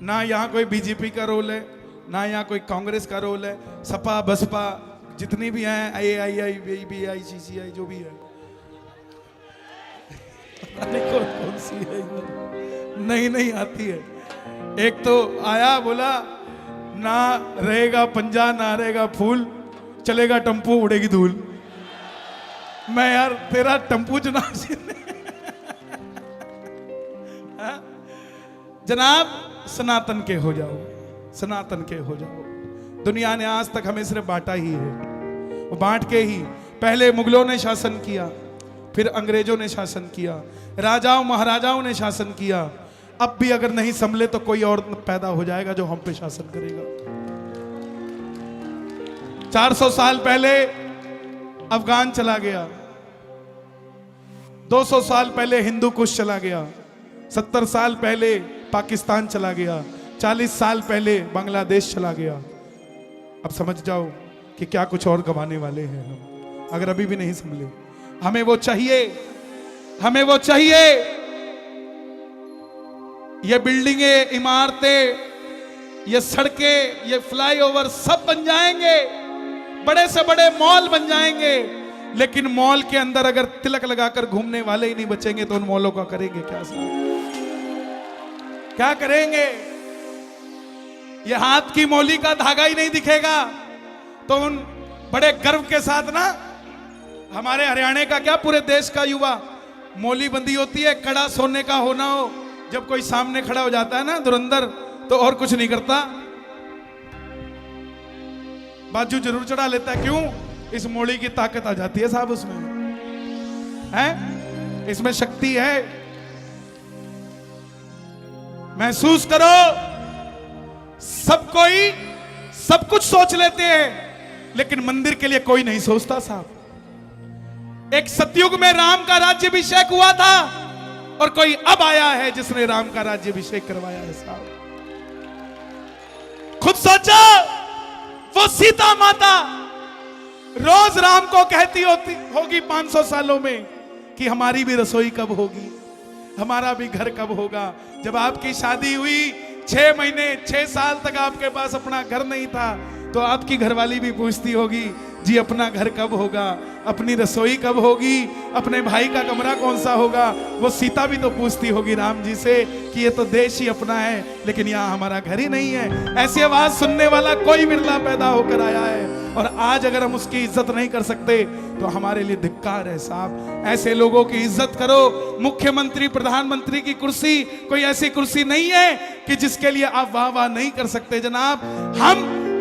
ना यहाँ कोई बीजेपी का रोल है, ना यहाँ कोई कांग्रेस का रोल है। सपा बसपा जितनी भी हैं, AII, CCI जो भी है, कौन सी है नहीं आती है। एक तो आया बोला ना रहेगा पंजा ना रहेगा फूल, चलेगा टम्पू उड़ेगी धूल। मैं यार तेरा टम्पू चुनाव जनाब सनातन के हो जाओ, सनातन के हो जाओ। दुनिया ने आज तक हमें सिर्फ बांटा ही है, वो बांट के ही। पहले मुगलों ने शासन किया, फिर अंग्रेजों ने शासन किया, राजाओं महाराजाओं ने शासन किया। अब भी अगर नहीं संभले तो कोई और पैदा हो जाएगा जो हम पे शासन करेगा। 400 साल पहले अफगान चला गया, 200 साल पहले हिंदू कुश चला गया, 70 साल पहले पाकिस्तान चला गया, 40 साल पहले बांग्लादेश चला गया। अब समझ जाओ कि क्या कुछ और गंवाने वाले हैं हम, अगर अभी भी नहीं संभले। हमें वो चाहिए, हमें वो चाहिए। ये बिल्डिंगें, इमारतें, ये सड़कें, ये फ्लाईओवर सब बन जाएंगे, बड़े से बड़े मॉल बन जाएंगे, लेकिन मॉल के अंदर अगर तिलक लगाकर घूमने वाले ही नहीं बचेंगे तो उन मॉलों का करेंगे क्या साहब? क्या करेंगे? ये हाथ की मौली का धागा ही नहीं दिखेगा तो उन बड़े गर्व के साथ ना, हमारे हरियाणा का क्या पूरे देश का युवा, मौली बंदी होती है, कड़ा सोने का होना हो, जब कोई सामने खड़ा हो जाता है ना धुरंधर, तो और कुछ नहीं करता, बाजू जरूर चढ़ा लेता है। क्यों? इस मौली की ताकत आ जाती है साहब, उसमें है, इसमें शक्ति है। महसूस करो, सब कोई सब कुछ सोच लेते हैं, लेकिन मंदिर के लिए कोई नहीं सोचता साहब। एक सतयुग में राम का राज्याभिषेक हुआ था और कोई अब आया है जिसने राम का राज्याभिषेक करवाया है साहब। खुद सोचो, वो सीता माता रोज राम को कहती होगी 500 सालों में कि हमारी भी रसोई कब होगी, हमारा भी घर कब होगा। जब आपकी शादी हुई 6 महीने 6 साल तक आपके पास अपना घर नहीं था, तो आपकी घरवाली भी पूछती होगी जी अपना घर कब होगा, अपनी रसोई कब होगी, अपने भाई का कमरा कौन सा होगा। वो सीता भी तो पूछती होगी राम जी से कि ये तो देश ही अपना है, लेकिन यहाँ हमारा घर ही नहीं है। ऐसी आवाज सुनने वाला कोई बिरला पैदा होकर आया है, और आज अगर हम उसकी इज्जत नहीं कर सकते तो हमारे लिए धिक्कार है साहब। ऐसे लोगों की इज्जत करो। मुख्यमंत्री प्रधानमंत्री की कुर्सी कोई ऐसी कुर्सी नहीं है कि जिसके लिए आप वाह वाह नहीं कर सकते जनाब। हम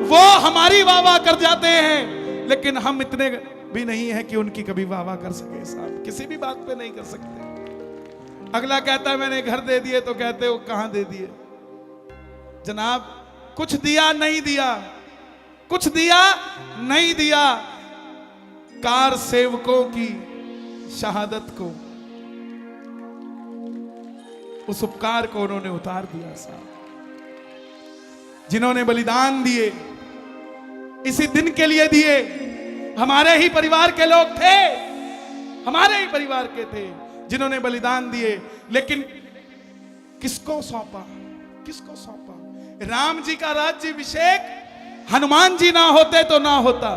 वो हमारी वाह वाह कर जाते हैं, लेकिन हम इतने भी नहीं है कि उनकी कभी वाह वाह कर सके साहब, किसी भी बात पे नहीं कर सकते। अगला कहता है मैंने घर दे दिए, तो कहते हो कहां दे दिए जनाब? कुछ दिया नहीं दिया, कुछ दिया नहीं दिया। कार सेवकों की शहादत को, उस उपकार को उन्होंने उतार दिया साहब। जिन्होंने बलिदान दिए, इसी दिन के लिए दिए। हमारे ही परिवार के लोग थे, हमारे ही परिवार के थे जिन्होंने बलिदान दिए, लेकिन किसको सौंपा? किसको सौंपा? राम जी का राज्याभिषेक हनुमान जी ना होते तो ना होता।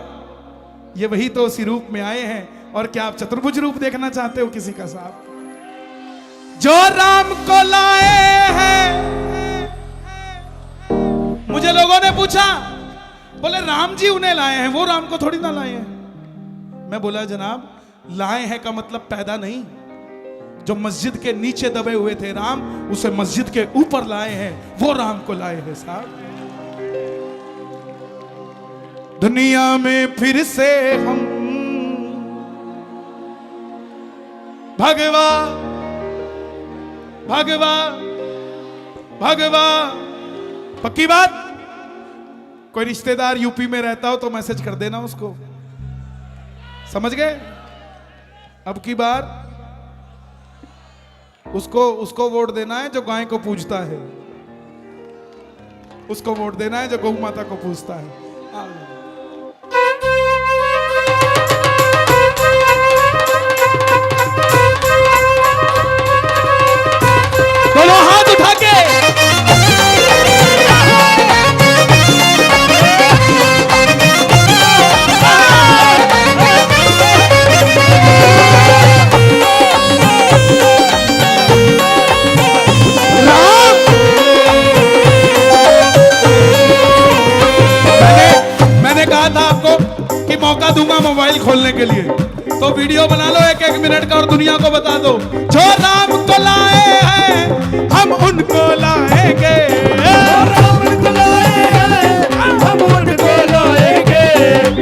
ये वही तो उसी रूप में आए हैं। और क्या आप चतुर्भुज रूप देखना चाहते हो किसी का साहब? जो राम को लाए हैं। मुझे लोगों ने पूछा, बोले राम जी उन्हें लाए हैं, वो राम को थोड़ी ना लाए हैं। मैं बोला जनाब, लाए हैं का मतलब पैदा नहीं। जो मस्जिद के नीचे दबे हुए थे राम, उसे मस्जिद के ऊपर लाए हैं, वो राम को लाए हैं साहब। दुनिया में फिर से हम भगवा भगवा भगवा। पक्की बात, कोई रिश्तेदार यूपी में रहता हो तो मैसेज कर देना उसको, समझ गए? अब की बार उसको वोट देना है जो गाय को पूजता है, उसको वोट देना है जो गौ माता को पूजता है। दोनों हाथ उठा के के लिए, तो वीडियो बना लो 1-1 मिनट का और दुनिया को बता दो, जो राम को लाए हैं हम उनको लाएंगे, राम को लाए हैं हम उनको लाएंगे,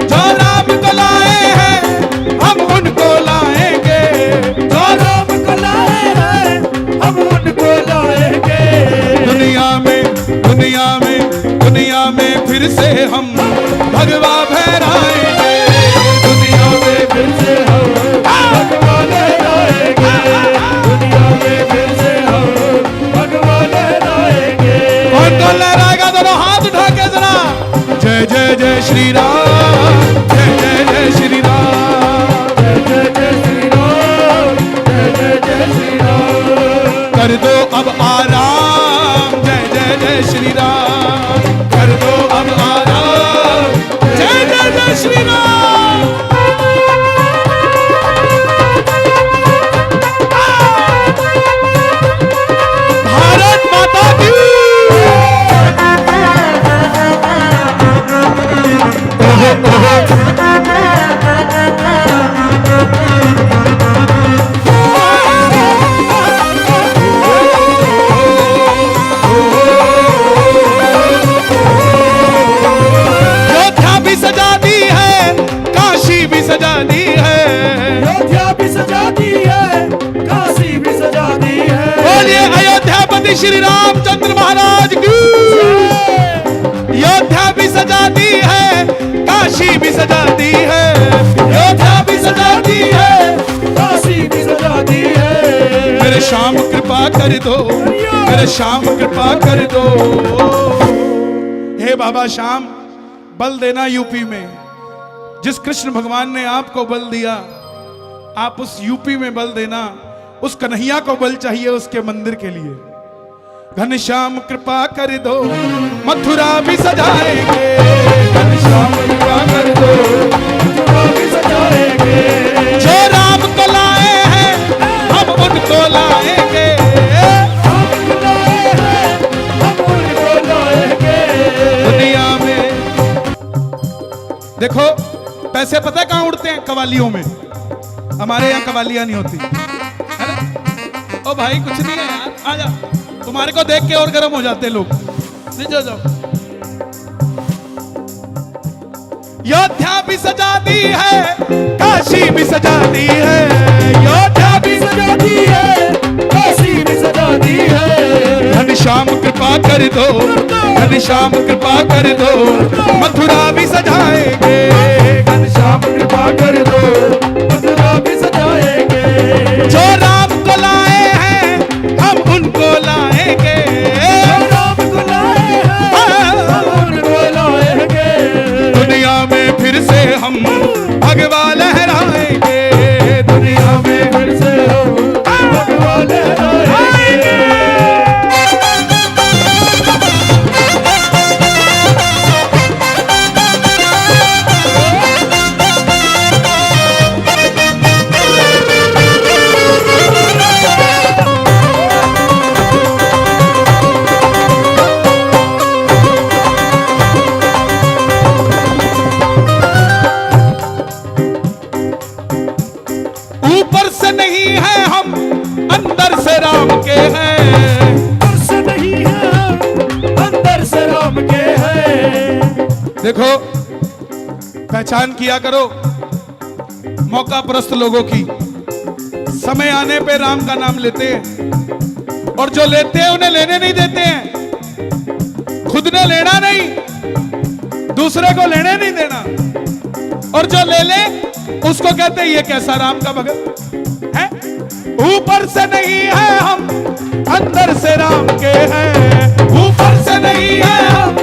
जो राम को लाए हैं हम उनको लाएंगे, जो राम को लाए हैं हम उनको लाएंगे। दुनिया में फिर से हम भगवा फहराएंगे, दुनिया में फिर से हम भगवा लहराएंगे, दुनिया में फिर से हम भगवा लहराएंगे। कौन कौन लहराएगा? दोनों हाथ उठा के जरा, जय जय जय श्री राम, जय जय जय श्री राम, जय जय जय श्री राम, जय जय जय श्री राम। कर दो अब आराम, जय जय जय श्री राम, कर दो अब आराम, जय जय जय श्री राम। भारत माता की सजा दी है, काशी भी सजा दी है, अयोध्या भी सजा दी है, काशी भी सजा दी है। बोलिए अयोध्यापति श्री रामचंद्र महाराज की। अयोध्या भी सजा दी है, काशी भी सजा दी है, अयोध्या भी सजा दी है, काशी भी सजा दी है। मेरे श्याम कृपा कर दो, मेरे श्याम कृपा कर दो। हे बाबा श्याम, बल देना यूपी में, जिस कृष्ण भगवान ने आपको बल दिया, आप उस यूपी में बल देना। उस कन्हैया को बल चाहिए उसके मंदिर के लिए। घनश्याम कृपा कर दो, मथुरा भी सजाएंगे, घनश्याम कृपा कर दो, मथुरा भी सजाएंगे। जो राम को लाए हैं हम उनको लाएंगे, हम उनको लाए हैं, हम उनको लाएंगे। दुनिया में देखो पैसे पता है कहां उड़ते हैं? कवालियों में। हमारे यहाँ कवालियां नहीं होती है ना। ओ भाई कुछ नहीं है यार, आ जा, तुम्हारे को देख के और गर्म हो जाते लोग। नीचे जाओ। अयोध्या भी सजा दी है, काशी भी सजा दी है, अयोध्या भी सजा दी है, काशी भी सजा दी है। घनश्याम कृपा कर दो, घनश्याम कृपा कर दो, मथुरा भी सजाएंगे, घनश्याम कृपा कर दो, मथुरा भी सजाएंगे। जो राम को लाए हैं हम उनको लाएंगे, जो राम को लाए हैं हम उनको लाएंगे। दुनिया में फिर से हम भगवा लहराएंगे, दुनिया में फिर से हम भगवा लहराएंगे। ऊपर से नहीं है हम, अंदर से राम के हैं, ऊपर से नहीं है हम, अंदर से राम के हैं। देखो पहचान किया करो मौका परस्त लोगों की। समय आने पे राम का नाम लेते हैं और जो लेते हैं उन्हें लेने नहीं देते हैं। खुद ने लेना नहीं, दूसरे को लेने नहीं देना, और जो ले ले उसको कहते हैं ये कैसा राम का भगत है। ऊपर से नहीं है हम, अंदर से राम के हैं, ऊपर से नहीं है हम,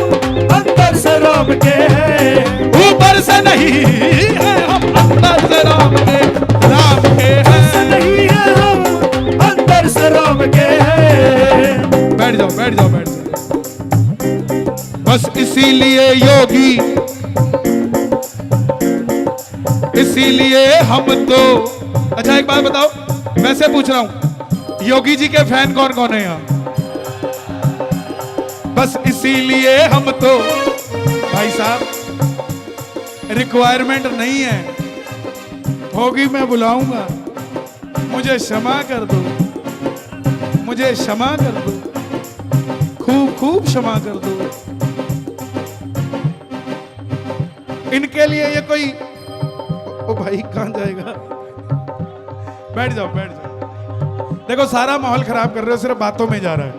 अंदर से राम के हैं। ऊपर से नहीं है हम, अंदर से राम के हैं। नहीं है हम, अंदर से राम के हैं। बैठ जाओ बैठ जाओ बैठ जाओ। बस इसीलिए योगी, इसीलिए हम तो। अच्छा एक बात बताओ, वैसे पूछ रहा हूं, योगी जी के फैन कौन कौन है यहाँ? बस इसीलिए हम तो, भाई साहब रिक्वायरमेंट नहीं है, होगी मैं बुलाऊंगा, मुझे क्षमा कर दो, मुझे क्षमा कर दो, खूब खूब क्षमा कर दो। इनके लिए ये कोई, ओ भाई कहां जाएगा, बैठ जाओ बैठ जाओ। देखो सारा माहौल खराब कर रहे हो, सिर्फ बातों में जा रहा है।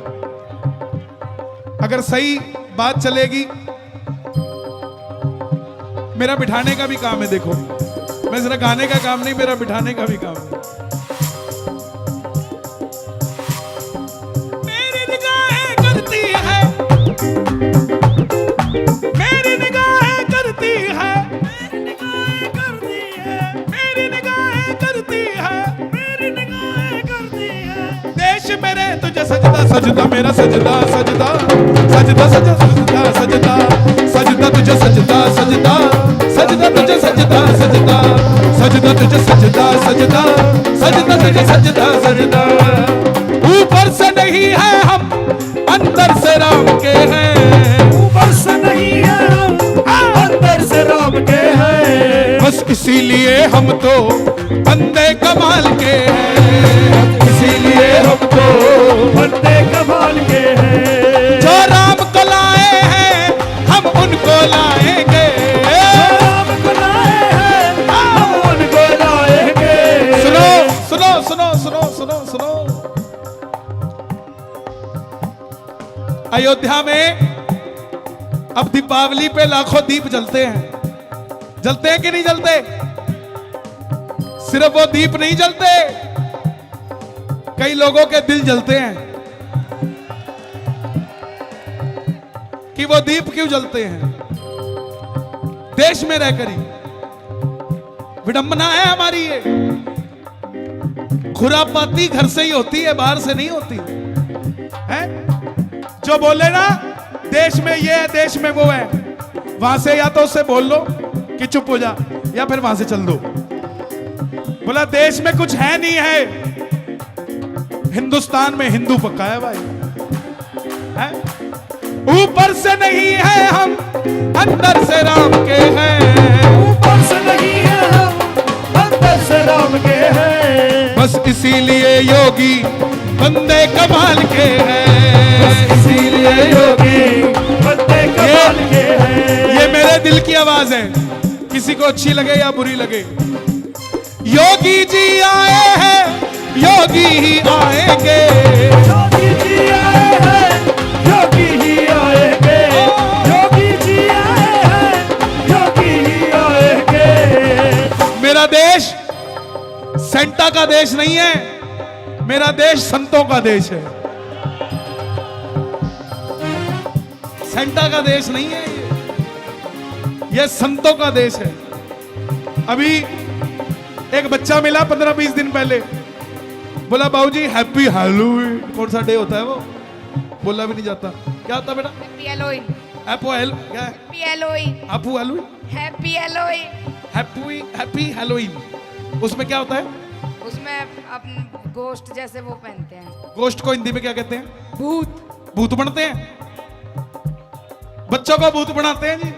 अगर सही बात चलेगी, मेरा बिठाने का भी काम है। देखो मैं सिर्फ गाने का काम नहीं, मेरा बिठाने का भी काम है। मेरी निगाहें करती है, मेरी निगाहें करती है, मेरी निगाहें करती है, मेरी निगाहें करती है, मेरी निगाहें करती है। देश मेरे तुझे सजदा सजदा, मेरा सजदा सजदा, सजदा सजदा सजदा सजदा, सजदा तुझे सजदा सजदा, सजदा तुझे सजदा सजदा, सजदा तुझे सजदा सजदा, सजदा तुझे सजदा सजदा। ऊपर से नहीं है हम, अंदर से राम के हैं, ऊपर से नहीं है हम, अंदर से राम के हैं। बस इसीलिए हम तो बंदे कमाल के हैं, इसीलिए हम तो बंदे कमाल के हैं। जो राम को लाए हैं हम उनको लाएंगे, राम को लाए हैं हम उनको लाएंगे। सुनो सुनो सुनो सुनो सुनो सुनो। अयोध्या में अब दीपावली पे लाखों दीप जलते हैं। जलते हैं कि नहीं जलते? सिर्फ वो दीप नहीं जलते, कई लोगों के दिल जलते हैं। कि वो दीप क्यों जलते हैं? देश में रहकर ही विडंबना है हमारी ये। खुरापाती घर से ही होती है, बाहर से नहीं होती है। जो बोले ना देश में ये है, देश में वो है, वहां से या तो उससे बोल लो कि चुप हो जा, या फिर वहां से चल दो। बोला देश में कुछ है नहीं है, हिंदुस्तान में हिंदू पक्का है भाई है? ऊपर से नहीं है हम, अंदर से राम के हैं, ऊपर से नहीं है हम, अंदर से राम के हैं। बस इसीलिए योगी बंदे कमाल के हैं, बस इसीलिए योगी बंदे कमाल के हैं। ये मेरे दिल की आवाज है, किसी को अच्छी लगे या बुरी लगे। योगी जी आए हैं, योगी ही आएंगे, योगी जी आए हैं, योगी ही आएंगे, योगी जी आए हैं, योगी ही आएंगे। मेरा देश सेंटा का देश नहीं है, मेरा देश संतों का देश है। सेंटा का देश नहीं है ये संतों का देश है। अभी एक बच्चा मिला 15-20 दिन पहले, बोला बाबूजी हैप्पी हैलोवीन। कौन सा डे होता है वो? बोला भी नहीं जाता। क्या होता है बेटा? Happy Halloween. एपो हेल क्या है? Happy Halloween. आपू Halloween, happy Halloween. Happy happy Halloween. उसमें क्या होता है? उसमें अपन गोश्त जैसे वो पहनते हैं। गोश्त को हिंदी में क्या कहते हैं? भूत। भूत बनते हैं, बच्चों को भूत बनाते हैं जी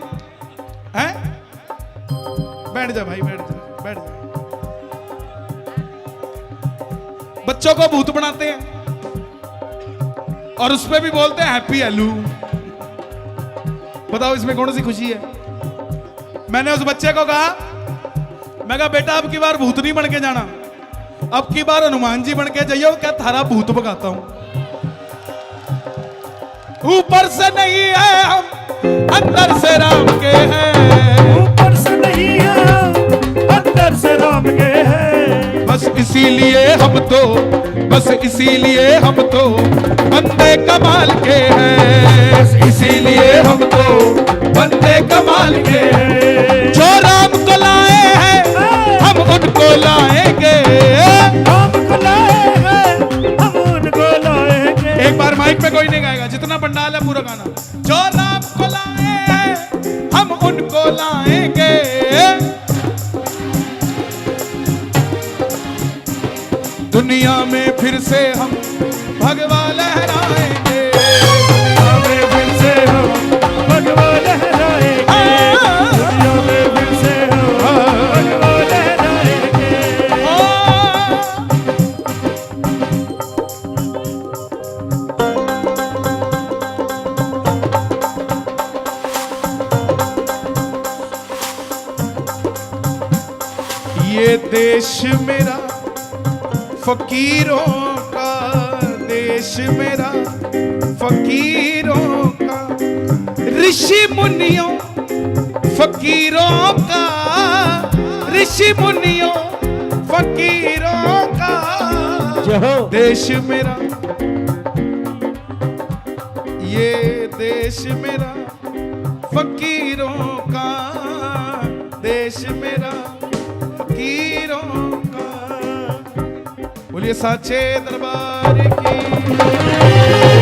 हैं? बैठ जा भाई, बैठ जा बैठ जा। बच्चों को भूत बनाते हैं और उस पे भी बोलते हैं हैप्पी हेलो। बताओ इसमें कौन सी खुशी है? मैंने उस बच्चे को कहा, मैं कहा बेटा अब की बार भूत नहीं बन के जाना, अब की बार हनुमान जी बन के जाइयो, क्या थारा भूत भगाता हूं। ऊपर से नहीं है हम, अंदर से राम के हैं, ऊपर से नहीं है हम, अंदर से राम के हैं। बस इसीलिए हम तो, बस इसीलिए हम तो बंदे कमाल के हैं, बस इसीलिए हम तो बंदे कमाल के हैं। जो राम को लाए हैं हम उनको लाएंगे, राम को लाए हैं हम उनको लाएंगे। एक बार माइक पे कोई नहीं गाएगा, जितना पंडाल है पूरा गाना। जो राम को लाए हैं हम उनको लाएंगे, दुनिया में फिर से हम भगवा लहराएंगे, दुनिया में फिर से हम भगवा लहराएंगे, दुनिया में फिर से हम भगवा लहराएंगे। ये देश मेरा फकीरों का, देश मेरा फकीरों का, ऋषि मुनियों फकीरों का, ऋषि मुनियों फकीरों का जय हो। देश मेरा, ये देश मेरा फकीरों का, देश मेरा फकीरों का। बोलिए साचे दरबार की।